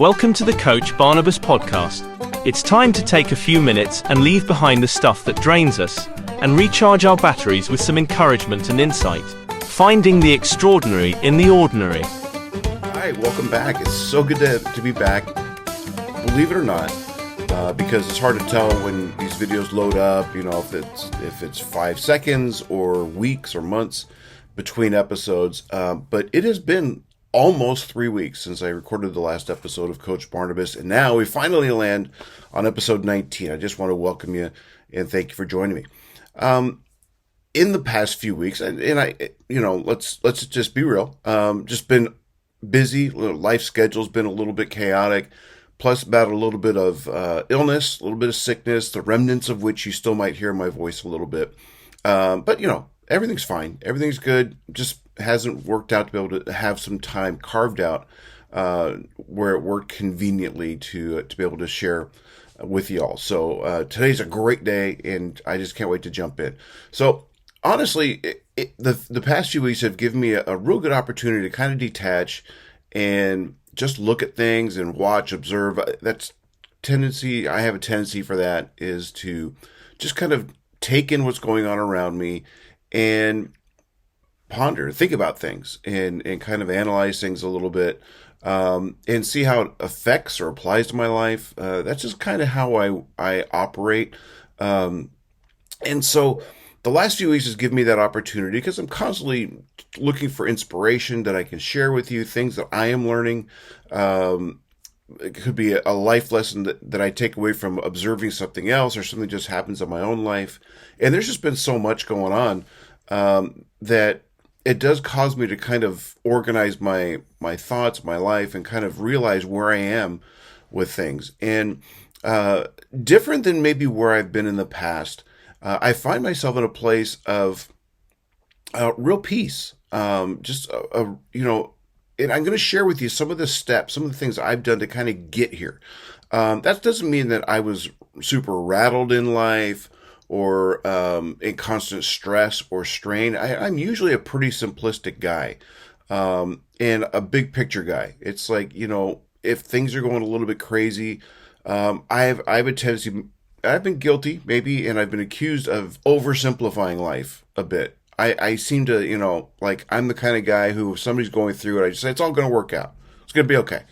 Welcome to the Coach Barnabas podcast. It's time to take a few minutes and leave behind the stuff that drains us and recharge our batteries with some encouragement and insight. Finding the extraordinary in the ordinary. All right, welcome back. It's so good to be back. Believe it or not, because it's hard to tell when these videos load up, if it's 5 seconds or weeks or months between episodes. But it has been almost 3 weeks since I recorded the last episode of Coach Barnabas, and now we finally land on episode 19. I just want to welcome you and thank you for joining me. In the past few weeks, and let's just be real. Just been busy. Life schedule's been a little bit chaotic. Plus, about a little bit of illness, a little bit of sickness, the remnants of which you still might hear in my voice a little bit. But everything's fine. Everything's good. Just hasn't worked out to be able to have some time carved out where it worked conveniently to be able to share with y'all. So today's a great day, and I just can't wait to jump in. So honestly, the past few weeks have given me a real good opportunity to kind of detach and just look at things and watch, observe. I have a tendency for that, is to just kind of take in what's going on around me and ponder, think about things, and kind of analyze things a little bit, and see how it affects or applies to my life. That's just kind of how I operate. And so the last few weeks has given me that opportunity because I'm constantly looking for inspiration that I can share with you, things that I am learning. It could be a life lesson that I take away from observing something else, or something just happens in my own life. And there's just been so much going on that it does cause me to kind of organize my thoughts, my life, and kind of realize where I am with things. And different than maybe where I've been in the past, I find myself in a place of real peace. And I'm going to share with you some of the steps, some of the things I've done to kind of get here. That doesn't mean that I was super rattled in life or in constant stress or strain. I'm usually a pretty simplistic guy, and a big picture guy. It's like, if things are going a little bit crazy, I have a tendency. I've been guilty, maybe, and I've been accused of oversimplifying life a bit. I seem to, I'm the kind of guy who, if somebody's going through it, I just say, it's all going to work out. It's going to be okay.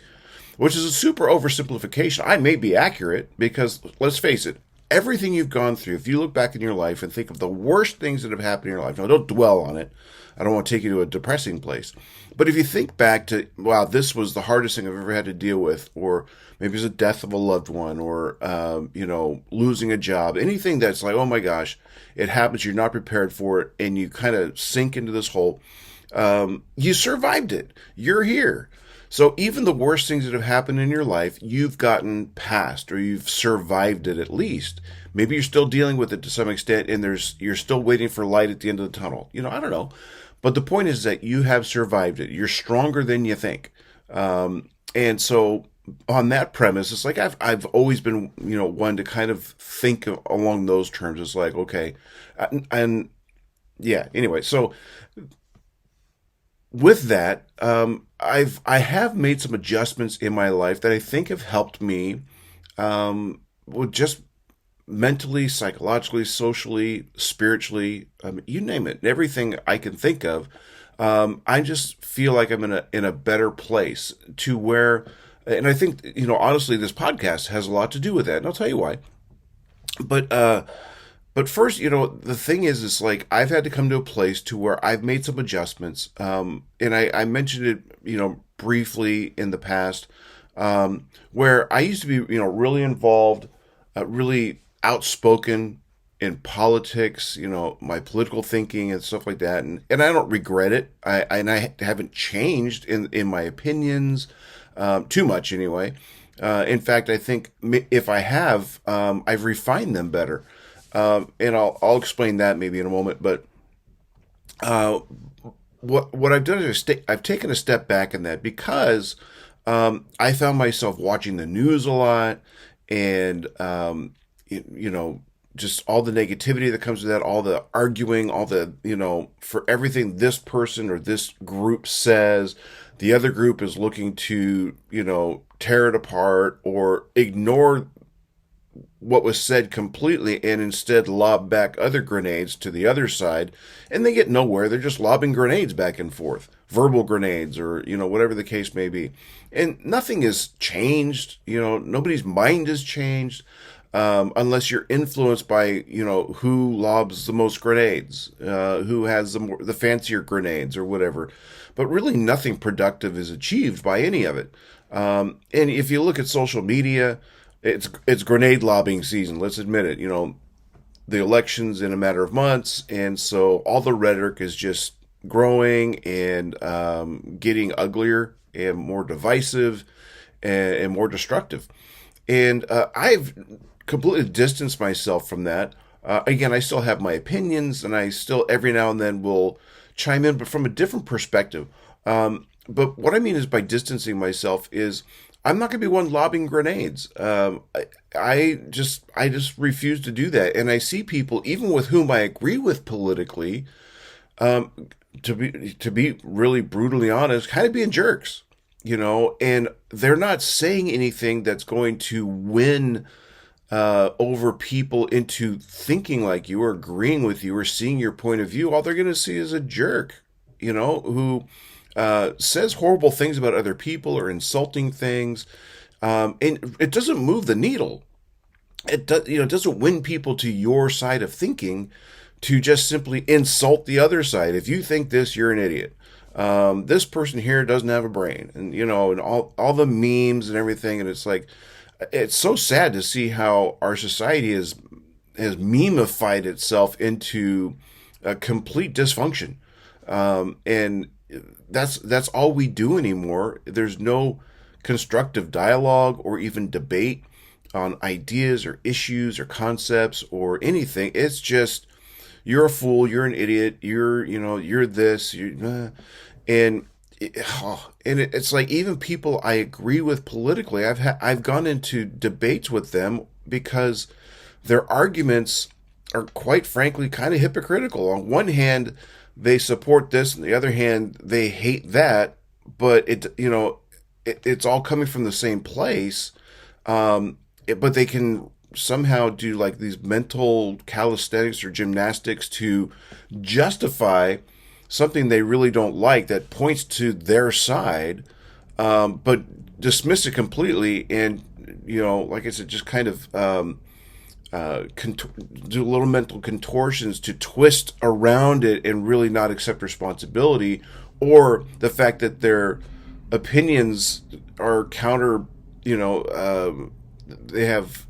Which is a super oversimplification. I may be accurate because, let's face it, everything you've gone through, if you look back in your life and think of the worst things that have happened in your life, now don't dwell on it. I don't want to take you to a depressing place. But if you think back to, wow, this was the hardest thing I've ever had to deal with, or maybe it's the death of a loved one, or, losing a job, anything that's like, oh my gosh, it happens, you're not prepared for it, and you kind of sink into this hole, you survived it. You're here. So even the worst things that have happened in your life, you've gotten past, or you've survived it at least. Maybe you're still dealing with it to some extent, and you're still waiting for light at the end of the tunnel. I don't know. But the point is that you have survived it. You're stronger than you think. And so on that premise, it's like I've always been, one to kind of think along those terms. It's like, okay. And yeah, anyway, so with that, I have made some adjustments in my life that I think have helped me, with just mentally, psychologically, socially, spiritually, you name it, everything I can think of. I just feel like I'm in a better place to where, and I think, honestly, this podcast has a lot to do with that, and I'll tell you why. But first, the thing is like, I've had to come to a place to where I've made some adjustments. And I mentioned it, briefly in the past, where I used to be, really involved, really outspoken in politics, my political thinking and stuff like that. And I don't regret it. I haven't changed in my opinions, too much anyway. In fact, I think if I have, I've refined them better. And I'll explain that maybe in a moment. But what I've done is I've taken a step back in that because I found myself watching the news a lot, and just all the negativity that comes with that, all the arguing, all the for everything this person or this group says, the other group is looking to, tear it apart or ignore what was said completely and instead lob back other grenades to the other side, and they get nowhere. They're just lobbing grenades back and forth, verbal grenades or, whatever the case may be. And nothing has changed. Nobody's mind has changed. Unless you're influenced by, who lobs the most grenades, who has the fancier grenades or whatever. But really nothing productive is achieved by any of it. And if you look at social media, it's grenade lobbing season. Let's admit it. The election's in a matter of months, and so all the rhetoric is just growing and getting uglier and more divisive and more destructive. And I've completely distanced myself from that. Again, I still have my opinions, and I still every now and then will chime in, but from a different perspective. But what I mean is by distancing myself is I'm not going to be one lobbing grenades. I just refuse to do that. And I see people, even with whom I agree with politically, to be really brutally honest, kind of being jerks, and they're not saying anything that's going to win over people into thinking like you or agreeing with you or seeing your point of view. All they're going to see is a jerk, who says horrible things about other people or insulting things, and it doesn't move the needle. It doesn't win people to your side of thinking to just simply insult the other side. If you think this, you're an idiot. This person here doesn't have a brain, and and all the memes and everything, and it's like it's so sad to see how our society has memeified itself into a complete dysfunction, and that's all we do anymore. There's no constructive dialogue or even debate on ideas or issues or concepts or anything. It's just you're a fool, you're an idiot, you're this, and it's like even people I agree with politically, I've gone into debates with them because their arguments are quite frankly kind of hypocritical. On one hand, they support this, and the other hand, they hate that. But it's all coming from the same place. But they can somehow do like these mental calisthenics or gymnastics to justify something they really don't like that points to their side, but dismiss it completely. And like I said, just kind of do little mental contortions to twist around it and really not accept responsibility, or the fact that their opinions are counter, they have,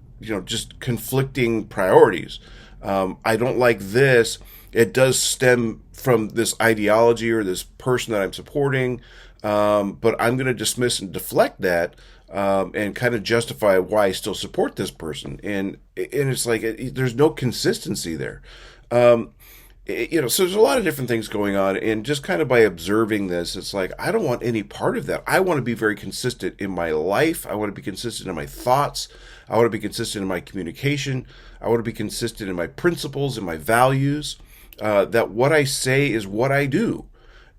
just conflicting priorities. I don't like this. It does stem from this ideology or this person that I'm supporting, but I'm going to dismiss and deflect that, and kind of justify why I still support this person. And it's like there's no consistency there. So there's a lot of different things going on, and just kind of by observing this, it's like I don't want any part of that. I want to be very consistent in my life. I want to be consistent in my thoughts. I want to be consistent in my communication. I want to be consistent in my principles and my values. That what I say is what I do,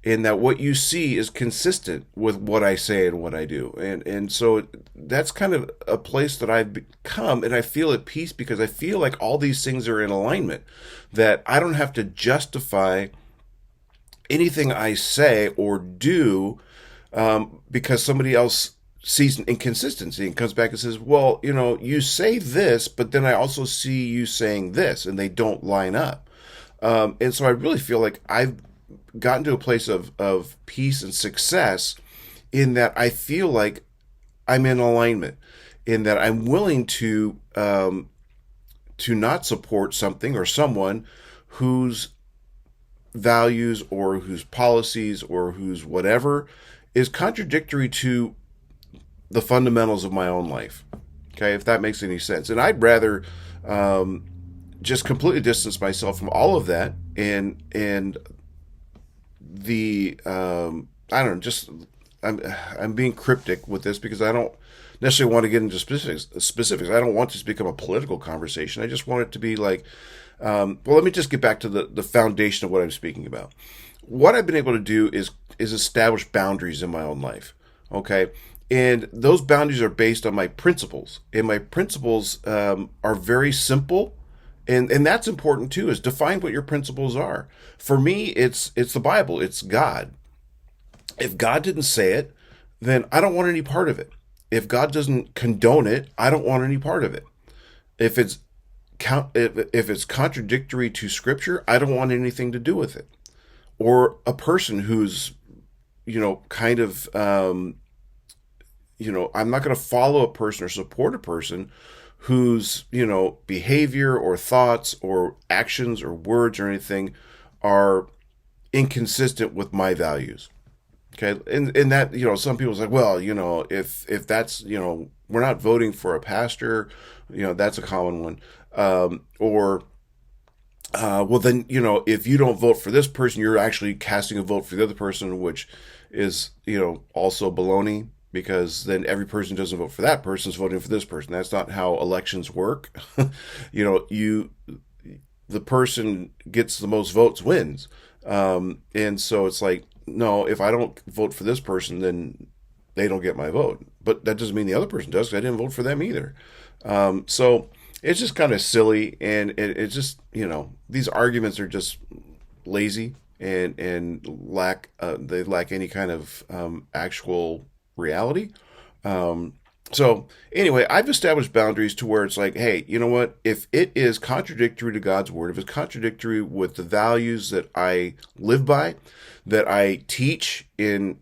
and that what you see is consistent with what I say and what I do. And so that's kind of a place that I've become, and I feel at peace because I feel like all these things are in alignment, that I don't have to justify anything I say or do because somebody else sees an inconsistency and comes back and says, well, you say this, but then I also see you saying this, and they don't line up. And so I really feel like I've gotten to a place of peace and success in that I feel like I'm in alignment, in that I'm willing to not support something or someone whose values or whose policies or whose whatever is contradictory to the fundamentals of my own life. Okay, if that makes any sense. And I'd rather just completely distance myself from all of that, and the I don't know, just I'm being cryptic with this because I don't necessarily want to get into specifics. I don't want this to become a political conversation. I just want it to be like, well, let me just get back to the foundation of what I'm speaking about. What I've been able to do is is establish boundaries in my own life. Okay. And those boundaries are based on my principles. And my principles are very simple. And that's important too, is define what your principles are. For me, it's the Bible, it's God. If God didn't say it, then I don't want any part of it. If God doesn't condone it, I don't want any part of it. If it's if it's contradictory to Scripture, I don't want anything to do with it. Or a person who's, kind of, I'm not going to follow a person or support a person whose, behavior or thoughts or actions or words or anything are inconsistent with my values. Okay. And that, some people say, well, if that's, we're not voting for a pastor, that's a common one. Well, then, if you don't vote for this person, you're actually casting a vote for the other person, which is, also baloney, because then every person who doesn't vote for that person is voting for this person. That's not how elections work. The person gets the most votes wins. And so it's like, no, if I don't vote for this person, then they don't get my vote. But that doesn't mean the other person does, because I didn't vote for them either. So it's just kind of silly, and it's just, these arguments are just lazy and they lack any kind of actual reality. So anyway, I've established boundaries to where it's like, hey, you know what? If it is contradictory to God's word, if it's contradictory with the values that I live by, that I teach in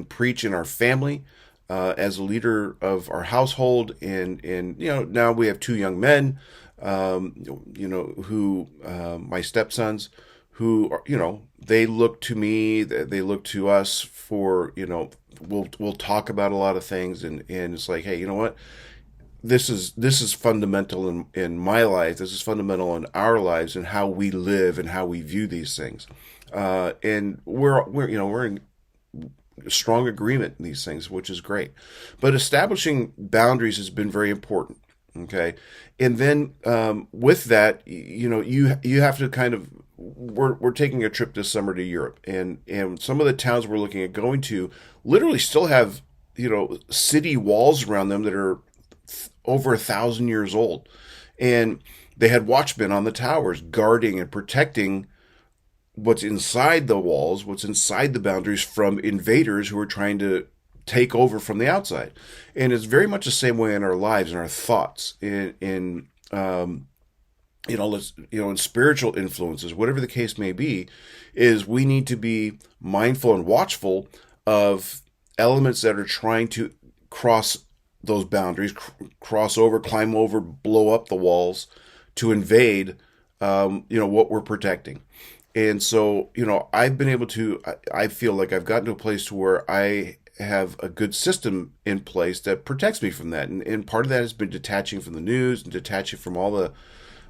preach in our family, as a leader of our household, and now we have two young men, who my stepsons, who are, they look to me, they look to us for, we'll talk about a lot of things, and it's like, hey, you know what? This is fundamental in my life. This is fundamental in our lives and how we live and how we view these things. And we're in strong agreement in these things, which is great. But establishing boundaries has been very important. Okay. And then, with that, you have to kind of, we're taking a trip this summer to Europe, and some of the towns we're looking at going to literally still have, city walls around them that are over 1,000 years old. And they had watchmen on the towers guarding and protecting what's inside the walls, what's inside the boundaries, from invaders who are trying to take over from the outside. And it's very much the same way in our lives and our thoughts, in spiritual influences, whatever the case may be, is we need to be mindful and watchful of elements that are trying to cross those boundaries, cross over, climb over, blow up the walls to invade, what we're protecting. And so, I've been able to, I feel like I've gotten to a place to where I have a good system in place that protects me from that. And part of that has been detaching from the news and detaching from all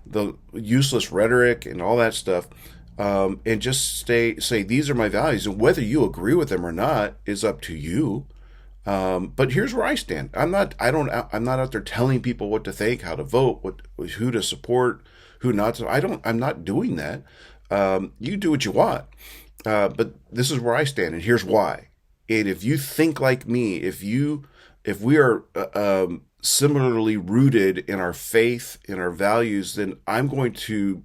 the useless rhetoric and all that stuff. And just say, these are my values, and whether you agree with them or not is up to you. But here's where I stand. I'm not out there telling people what to think, how to vote, who to support, who not to. I'm not doing that. You do what you want. But this is where I stand, and here's why. And if you think like me, if we are similarly rooted in our faith, in our values, then I'm going to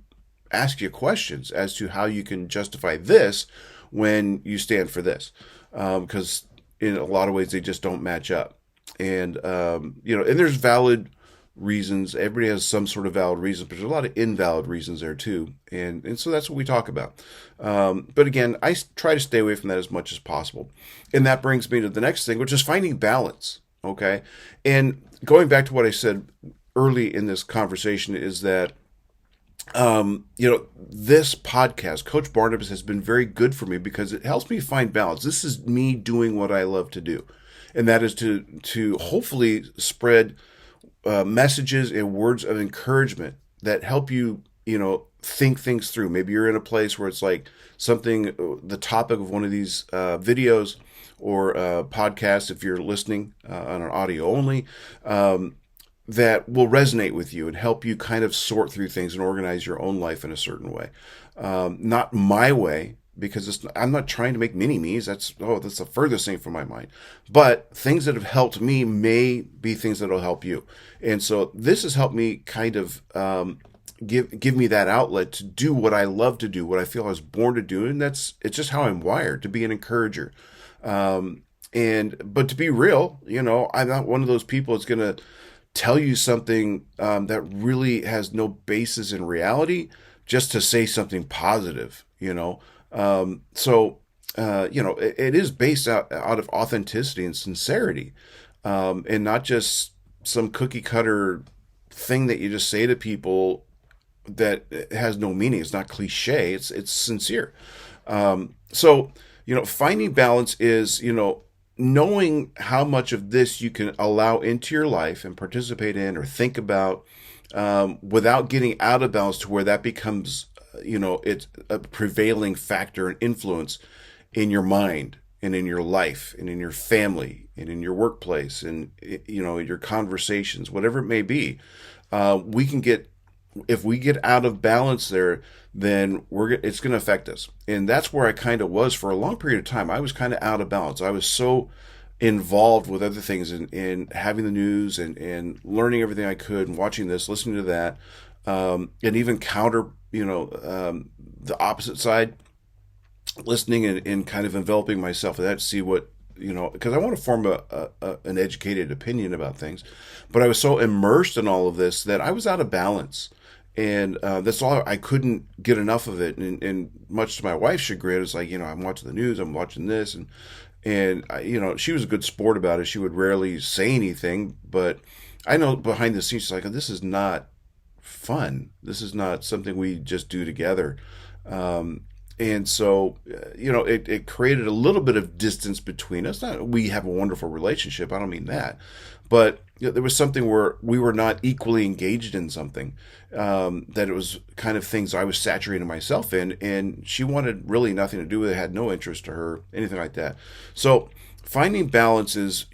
ask you questions as to how you can justify this when you stand for this. Because in a lot of ways, they just don't match up. And, and there's valid reasons. Everybody has some sort of valid reason, but there's a lot of invalid reasons there too. And so that's what we talk about. But again, I try to stay away from that as much as possible. And that brings me to the next thing, which is finding balance. Okay. And going back to what I said early in this conversation is that, this podcast, Coach Barnabas, has been very good for me because it helps me find balance. This is me doing what I love to do. And that is to hopefully spread messages and words of encouragement that help you, think things through. Maybe you're in a place where it's like something, the topic of one of these videos or podcasts, if you're listening on an audio only, that will resonate with you and help you kind of sort through things and organize your own life in a certain way. Not my way, because I'm not trying to make mini-me's. That's the furthest thing from my mind. But things that have helped me may be things that will help you. And so this has helped me kind of give me that outlet to do what I love to do, what I feel I was born to do. And it's just how I'm wired, to be an encourager. But to be real, I'm not one of those people that's going to tell you something that really has no basis in reality just to say something positive, it is based out of authenticity and sincerity, and not just some cookie cutter thing that you just say to people that has no meaning. It's not cliche. It's sincere. Finding balance is, knowing how much of this you can allow into your life and participate in or think about, without getting out of balance to where that becomes, it's a prevailing factor and influence in your mind and in your life and in your family and in your workplace and, your conversations, whatever it may be. If we get out of balance there, then it's going to affect us. And that's where I kind of was for a long period of time. I was kind of out of balance. I was so involved with other things and having the news and learning everything I could and watching this, listening to that, and even counter, the opposite side, listening and kind of enveloping myself with that to see what, because I want to form an educated opinion about things. But I was so immersed in all of this that I was out of balance. And that's all. I couldn't get enough of it. And much to my wife's chagrin, it's like, I'm watching the news, I'm watching this. And she was a good sport about it. She would rarely say anything. But I know behind the scenes, she's like, this is not fun. This is not something we just do together. And so, it created a little bit of distance between us. Not we have a wonderful relationship. I don't mean that. But there was something where we were not equally engaged in something, that it was kind of things I was saturating myself in, and she wanted really nothing to do with it, had no interest to her, anything like that. So finding balance is,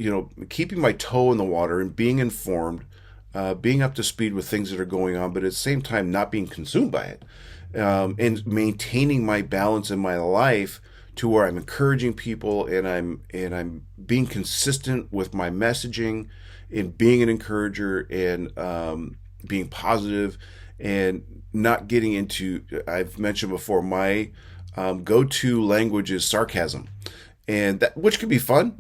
keeping my toe in the water and being informed, being up to speed with things that are going on, but at the same time not being consumed by it, and maintaining my balance in my life to where I'm encouraging people and I'm being consistent with my messaging and being an encourager and being positive and not getting into, I've mentioned before, my go-to language is sarcasm, and that, which could be fun,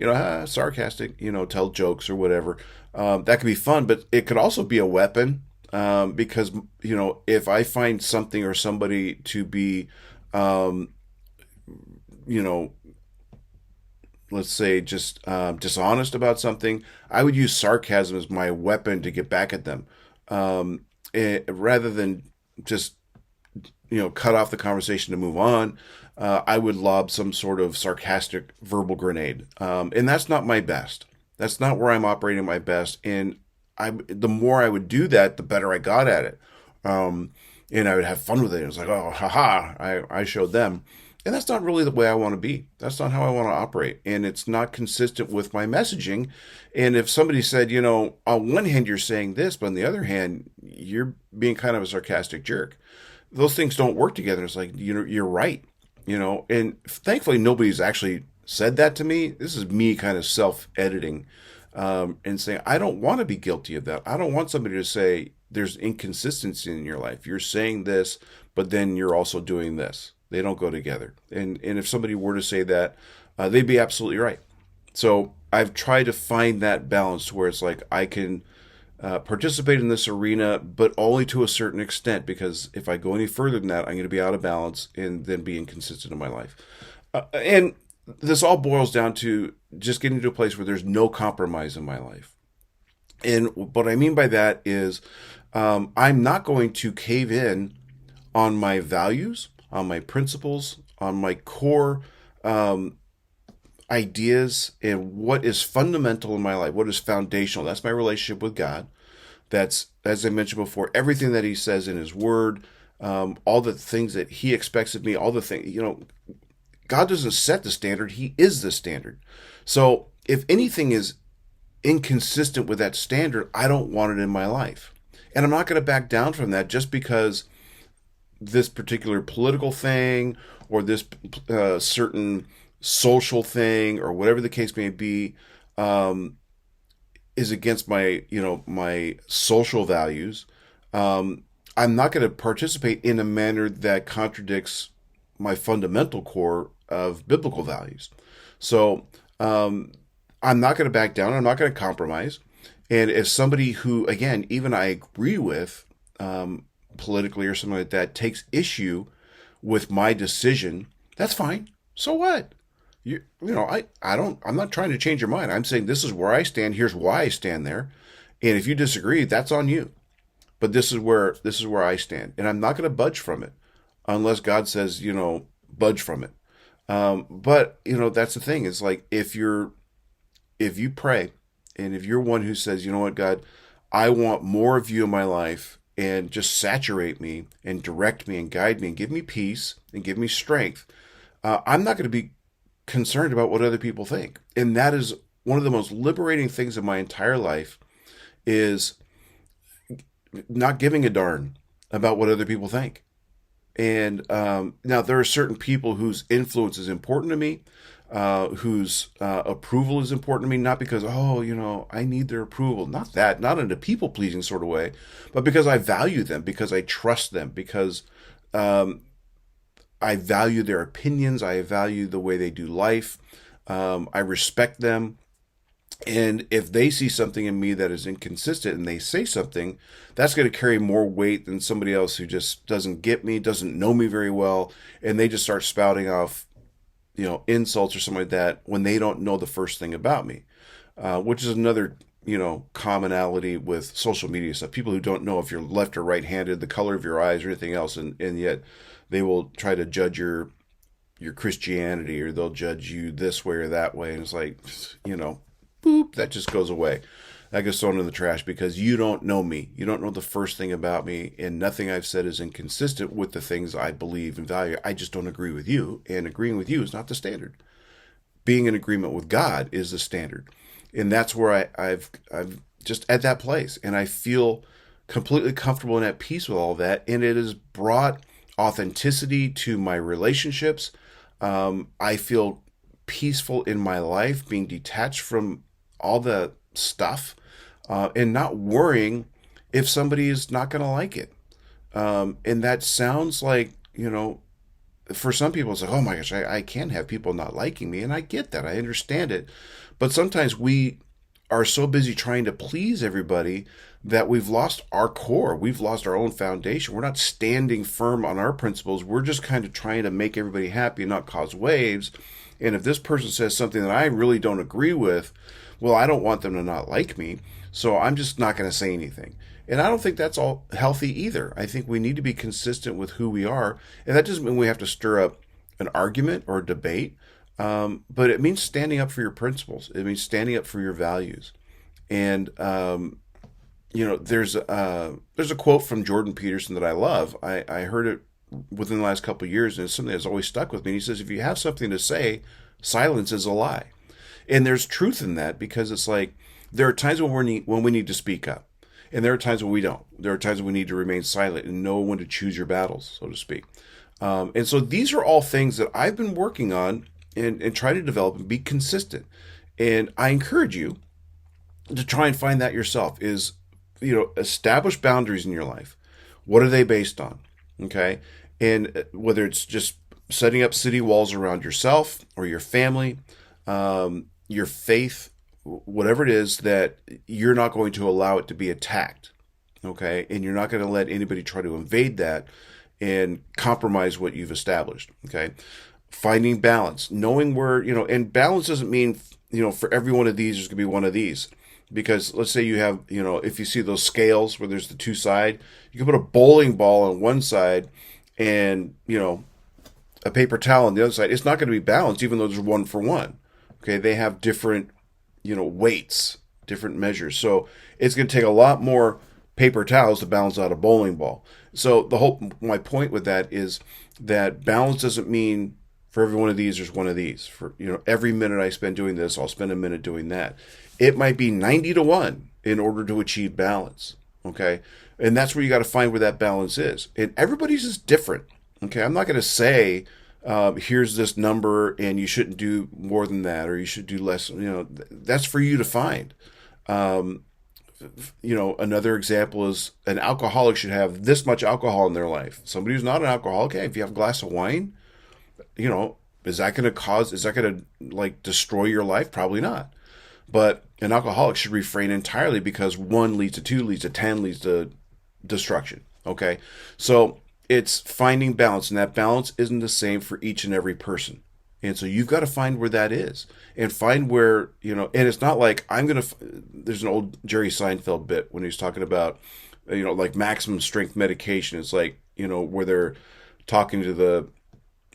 sarcastic, tell jokes or whatever. That could be fun, but it could also be a weapon, because, if I find something or somebody to be, let's say just dishonest about something, I would use sarcasm as my weapon to get back at them, rather than just cut off the conversation to move on. I would lob some sort of sarcastic verbal grenade, and that's not my best. That's not where I'm operating my best. And the more I would do that, the better I got at it, and I would have fun with it. It was like, oh, haha, I showed them. And that's not really the way I want to be. That's not how I want to operate. And it's not consistent with my messaging. And if somebody said, on one hand, you're saying this, but on the other hand, you're being kind of a sarcastic jerk, those things don't work together. It's like, you're right. And thankfully, nobody's actually said that to me. This is me kind of self-editing, and saying, I don't want to be guilty of that. I don't want somebody to say there's inconsistency in your life. You're saying this, but then you're also doing this. They don't go together. And if somebody were to say that, they'd be absolutely right. So I've tried to find that balance where it's like I can participate in this arena, but only to a certain extent, because if I go any further than that, I'm going to be out of balance and then be inconsistent in my life. And this all boils down to just getting to a place where there's no compromise in my life. And what I mean by that is I'm not going to cave in on my values, on my principles, on my core ideas, and what is fundamental in my life, what is foundational. That's my relationship with God. That's, as I mentioned before, everything that he says in his word, all the things that he expects of me, all the things, God doesn't set the standard. He is the standard. So if anything is inconsistent with that standard, I don't want it in my life. And I'm not going to back down from that just because this particular political thing or this certain social thing or whatever the case may be is against my, my social values, I'm not going to participate in a manner that contradicts my fundamental core of biblical values. So I'm not going to back down. I'm not going to compromise. And if somebody who, again, even I agree with politically or something like that, takes issue with my decision, that's fine. So what? I'm not trying to change your mind. I'm saying this is where I stand. Here's why I stand there. And if you disagree, that's on you. But this is where I stand, and I'm not going to budge from it unless God says, budge from it. But that's the thing. It's like if you pray, and if you're one who says, you know what, God, I want more of you in my life, and just saturate me and direct me and guide me and give me peace and give me strength. I'm not going to be concerned about what other people think, and that is one of the most liberating things in my entire life is not giving a darn about what other people think. And now there are certain people whose influence is important to me, whose approval is important to me, not because, I need their approval. Not in a people-pleasing sort of way, but because I value them, because I trust them, because I value their opinions, I value the way they do life, I respect them. And if they see something in me that is inconsistent and they say something, that's going to carry more weight than somebody else who just doesn't get me, doesn't know me very well, and they just start spouting off, insults or something like that when they don't know the first thing about me, which is another, commonality with social media stuff. People who don't know if you're left or right-handed, the color of your eyes or anything else, and yet they will try to judge your Christianity, or they'll judge you this way or that way, and it's like, boop, that just goes away. That gets thrown in the trash because you don't know me. You don't know the first thing about me, and nothing I've said is inconsistent with the things I believe and value. I just don't agree with you, and agreeing with you is not the standard. Being in agreement with God is the standard. And that's where I've just at that place, and I feel completely comfortable and at peace with all that, and it has brought authenticity to my relationships. I feel peaceful in my life, being detached from all the stuff, and not worrying if somebody is not going to like it. And that sounds like, for some people it's like, oh my gosh, I can't have people not liking me. And I get that. I understand it. But sometimes we are so busy trying to please everybody that we've lost our core. We've lost our own foundation. We're not standing firm on our principles. We're just kind of trying to make everybody happy and not cause waves. And if this person says something that I really don't agree with, well, I don't want them to not like me, so I'm just not going to say anything. And I don't think that's all healthy either. I think we need to be consistent with who we are, and that doesn't mean we have to stir up an argument or a debate, but it means standing up for your principles. It means standing up for your values. And there's a quote from Jordan Peterson that I love. I heard it within the last couple of years, and it's something that's always stuck with me. He says, if you have something to say, silence is a lie. And there's truth in that, because it's like there are times when we need to speak up, and there are times when we don't. There are times when we need to remain silent and know when to choose your battles, so to speak. And so these are all things that I've been working on and try to develop and be consistent. And I encourage you to try and find that yourself, is, establish boundaries in your life. What are they based on? Okay. And whether it's just setting up city walls around yourself or your family, your faith, whatever it is, that you're not going to allow it to be attacked. Okay. And you're not going to let anybody try to invade that and compromise what you've established. Okay. Finding balance, knowing where, and balance doesn't mean, for every one of these, there's going to be one of these. Because let's say you have, if you see those scales where there's the two side, you can put a bowling ball on one side and, a paper towel on the other side. It's not going to be balanced, even though there's one for one. Okay. They have different, weights, different measures. So it's going to take a lot more paper towels to balance out a bowling ball. So my point with that is that balance doesn't mean for every one of these, there's one of these. For, every minute I spend doing this, I'll spend a minute doing that. It might be 90-1 in order to achieve balance. Okay. And that's where you got to find where that balance is. And everybody's is different. Okay. I'm not going to say, here's this number and you shouldn't do more than that, or you should do less. That's for you to find. Another example is an alcoholic should have this much alcohol in their life. Somebody who's not an alcoholic, hey, if you have a glass of wine, is that going to like destroy your life? Probably not. But an alcoholic should refrain entirely, because 1 leads to 2, leads to 10, leads to destruction. Okay. So it's finding balance, and that balance isn't the same for each and every person. And so you've got to find where that is, and find where, and it's not like there's an old Jerry Seinfeld bit when he's talking about, like maximum strength medication. It's like, where they're talking to the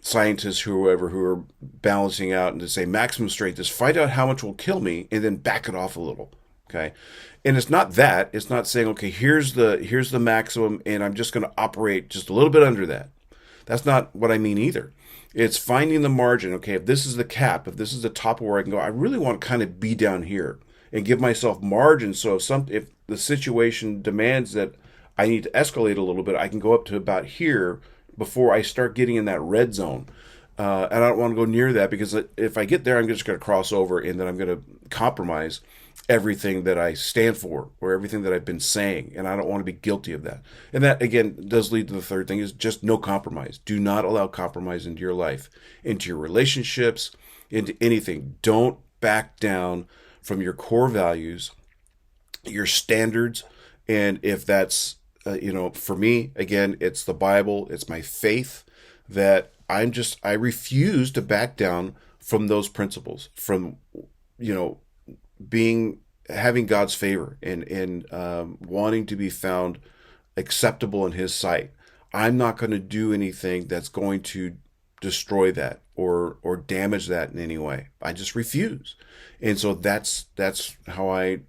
scientists, who are balancing out, and to say maximum strength is find out how much will kill me and then back it off a little. Okay. And it's not saying, okay, here's the maximum and I'm just going to operate just a little bit under that. That's not what I mean either. It's finding the margin. Okay, if this is the cap, if this is the top of where I can go, I really want to kind of be down here and give myself margin. So if the situation demands that I need to escalate a little bit, I can go up to about here before I start getting in that red zone. And I don't want to go near that, because if I get there, I'm just going to cross over, and then I'm going to compromise everything that I stand for, or everything that I've been saying. And I don't want to be guilty of that. And that, again, does lead to the third thing, is just no compromise. Do not allow compromise into your life, into your relationships, into anything. Don't back down from your core values, your standards. And if that's, for me, again, it's the Bible, it's my faith, that I refuse to back down from those principles, from, having God's favor and wanting to be found acceptable in His sight. I'm not going to do anything that's going to destroy that or damage that in any way. I just refuse. And so that's how I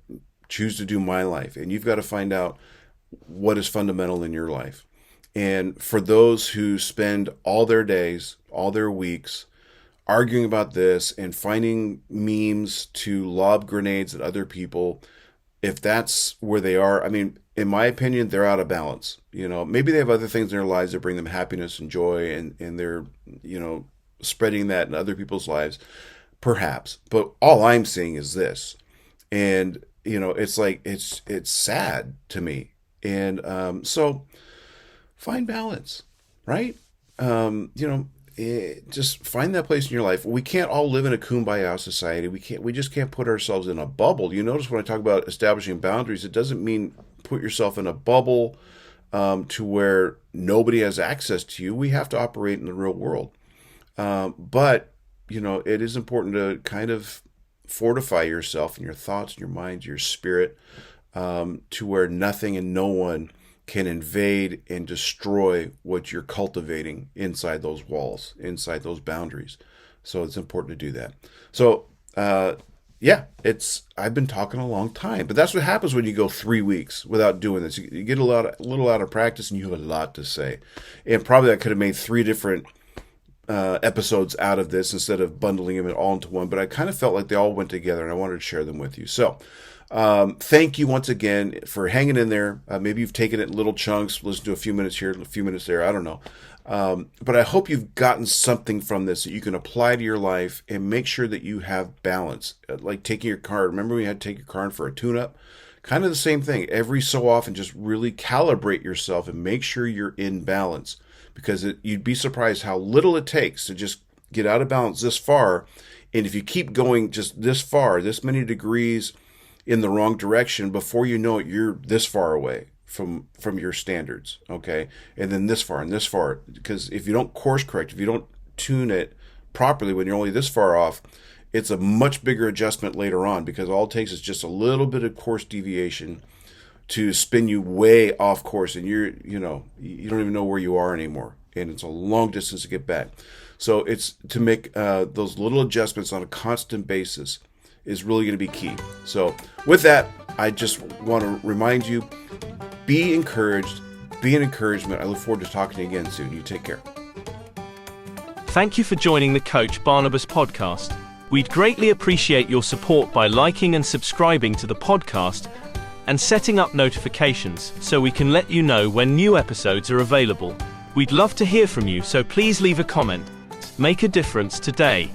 choose to do my life. And you've got to find out what is fundamental in your life. And for those who spend all their days, all their weeks arguing about this and finding memes to lob grenades at other people, if that's where they are, I mean, in my opinion, they're out of balance. Maybe they have other things in their lives that bring them happiness and joy, and they're, spreading that in other people's lives, perhaps. But all I'm seeing is this. And, it's like, it's sad to me. And so find balance, right? Just find that place in your life. We can't all live in a kumbaya society. We just can't put ourselves in a bubble. You notice when I talk about establishing boundaries, it doesn't mean put yourself in a bubble to where nobody has access to you. We have to operate in the real world. But it is important to kind of fortify yourself and your thoughts and your mind, your spirit, to where nothing and no one can invade and destroy what you're cultivating inside those walls, inside those boundaries. So it's important to do that. So, I've been talking a long time, but that's what happens when you go 3 weeks without doing this. You get a little out of practice, and you have a lot to say. And probably I could have made 3 different episodes out of this instead of bundling them all into one, but I kind of felt like they all went together, and I wanted to share them with you. So, thank you once again for hanging in there. Maybe you've taken it in little chunks, listen to a few minutes here, a few minutes there, I don't know. But I hope you've gotten something from this that you can apply to your life and make sure that you have balance. Like taking your car. Remember we had to take your car in for a tune-up? Kind of the same thing. Every so often, just really calibrate yourself and make sure you're in balance, because you'd be surprised how little it takes to just get out of balance this far. And if you keep going just this far, this many degrees in the wrong direction, before you know it, you're this far away from your standards, okay? And then this far and this far, because if you don't course correct, if you don't tune it properly when you're only this far off, it's a much bigger adjustment later on, because all it takes is just a little bit of course deviation to spin you way off course, and you don't even know where you are anymore, and it's a long distance to get back. So it's to make those little adjustments on a constant basis is really going to be key. So with that, I just want to remind you, be encouraged, be an encouragement. I look forward to talking to you again soon. You take care. Thank you for joining the Coach Barnabas podcast. We'd greatly appreciate your support by liking and subscribing to the podcast, and setting up notifications so we can let you know when new episodes are available. We'd love to hear from you, so please leave a comment. Make a difference today.